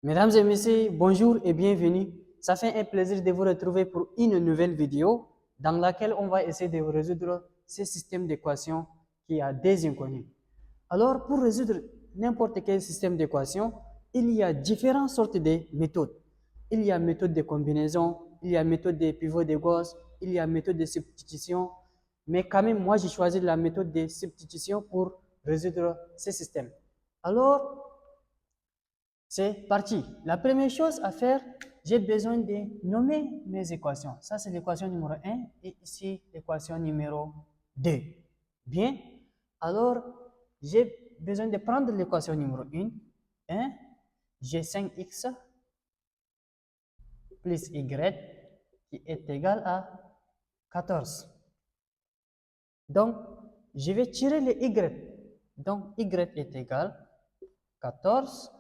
Mesdames et messieurs, bonjour et bienvenue. Ça fait un plaisir de vous retrouver pour une nouvelle vidéo dans laquelle on va essayer de résoudre ce système d'équations qui a des inconnus. Alors, pour résoudre n'importe quel système d'équations, il y a différentes sortes de méthodes. Il y a méthode de combinaison, il y a méthode de pivot de Gauss, il y a méthode de substitution. Mais quand même, moi, j'ai choisi la méthode de substitution pour résoudre ce système. Alors, c'est parti. La première chose à faire, j'ai besoin de nommer mes équations. Ça, c'est l'équation numéro 1 et ici, l'équation numéro 2. Bien. Alors, j'ai besoin de prendre l'équation numéro 1. 1, j'ai 5x plus y qui est égal à 14. Donc, je vais tirer le y. Donc, y est égal à 14.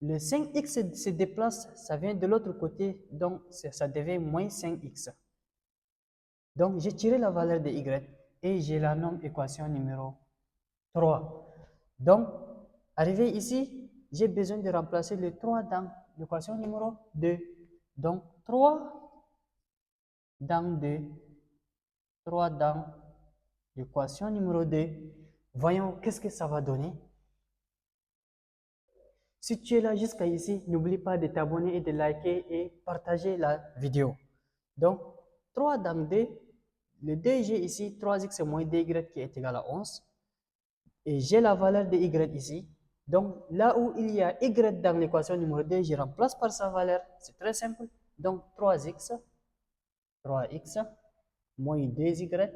Le 5x se déplace, ça vient de l'autre côté, donc ça devient moins 5x. Donc, j'ai tiré la valeur de y et je la nomme équation numéro 3. Donc, arrivé ici, j'ai besoin de remplacer le 3 dans l'équation numéro 2. Donc, 3 dans 2, 3 dans l'équation numéro 2. Voyons qu'est-ce que ça va donner. Si tu es là jusqu'à ici, n'oublie pas de t'abonner et de liker et partager la vidéo. Donc, 3 dans 2, le 2 j'ai ici 3x moins 2y qui est égal à 11. Et j'ai la valeur de y ici. Donc, là où il y a y dans l'équation numéro 2, je remplace par sa valeur. C'est très simple. Donc, 3x moins 2y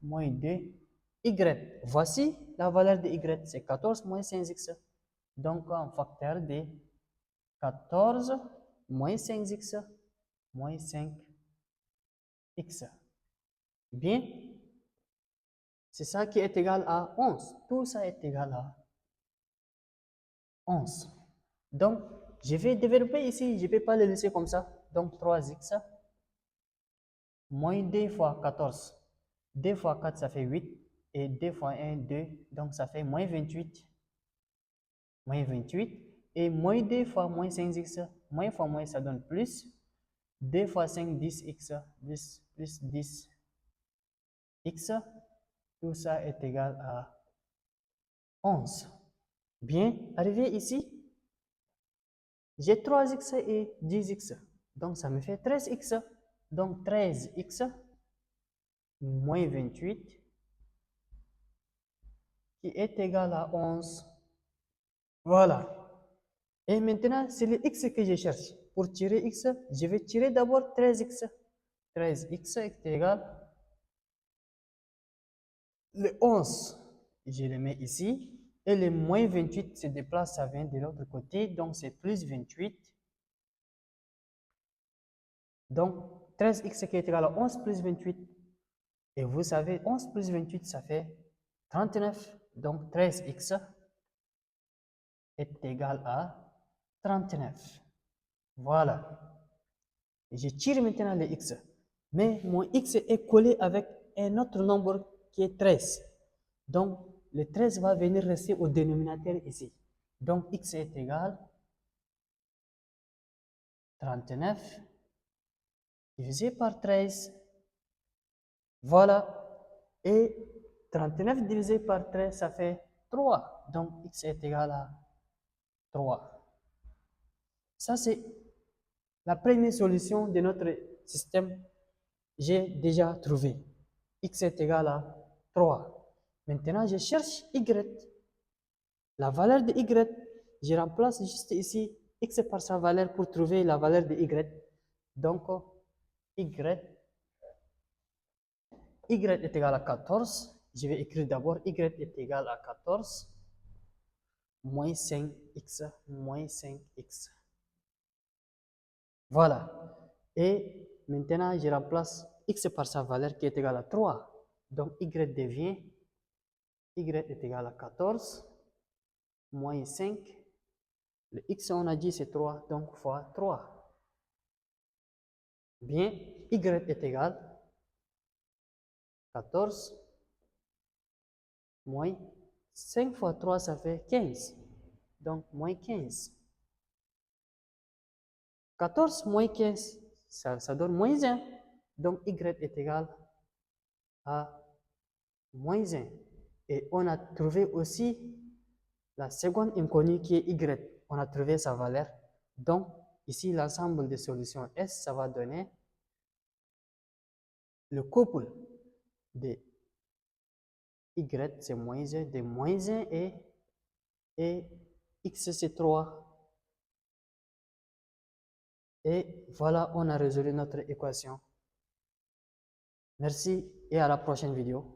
moins 2y. Voici la valeur de y, c'est 14 moins 5x. Donc, un facteur de 14 moins 5x moins 5x. Bien, c'est ça qui est égal à 11. Tout ça est égal à 11. Donc, je vais développer ici, je ne peux pas le laisser comme ça. Donc, 3x moins 2 fois 14. 2 fois 4, ça fait 8. Et 2 fois 1, 2. Donc, ça fait moins 28. Moins 28. Et moins 2 fois moins 5x. Moins fois moins, ça donne plus. 2 fois 5, 10x. 10 plus 10x. Tout ça est égal à 11. Bien, arrivé ici, j'ai 3x et 10x. Donc, ça me fait 13x. Donc, 13x moins 28 qui est égal à 11. Voilà. Et maintenant, c'est le x que je cherche. Pour tirer x, je vais tirer d'abord 13x. 13x est égal le 11. Je le mets ici. Et le moins 28 se déplace, ça vient de l'autre côté. Donc, c'est plus 28. Donc, 13x qui est égal à 11 plus 28. Et vous savez, 11 plus 28, ça fait 39. Donc, 13x est égal à 39. Voilà. Et je tire maintenant le x. Mais mon x est collé avec un autre nombre qui est 13. Donc, le 13 va venir rester au dénominateur ici. Donc, x est égal à 39 divisé par 13. Voilà. Et 39 divisé par 13, ça fait 3. Donc, x est égal à 3. Ça, c'est la première solution de notre système. J'ai déjà trouvé. X est égal à 3. Maintenant, je cherche y. La valeur de y, je remplace juste ici x par sa valeur pour trouver la valeur de y. Donc, y, y est égal à 14. Je vais écrire d'abord y est égal à 14 moins 5x moins 5x. Voilà. Et maintenant, je remplace x par sa valeur qui est égale à 3. Donc, y devient, y est égal à 14 moins 5. Le x, on a dit, c'est 3, donc fois 3. Bien, y est égal à 14 moins 5 fois 3, ça fait 15. Donc, moins 15. 14 moins 15, ça donne moins 1. Donc, y est égal à moins 1. Et on a trouvé aussi la seconde inconnue qui est y. On a trouvé sa valeur. Donc, ici, l'ensemble des solutions S, ça va donner le couple de y, c'est moins 1, de moins 1 et x, c'est 3. Et voilà, on a résolu notre équation. Merci et à la prochaine vidéo.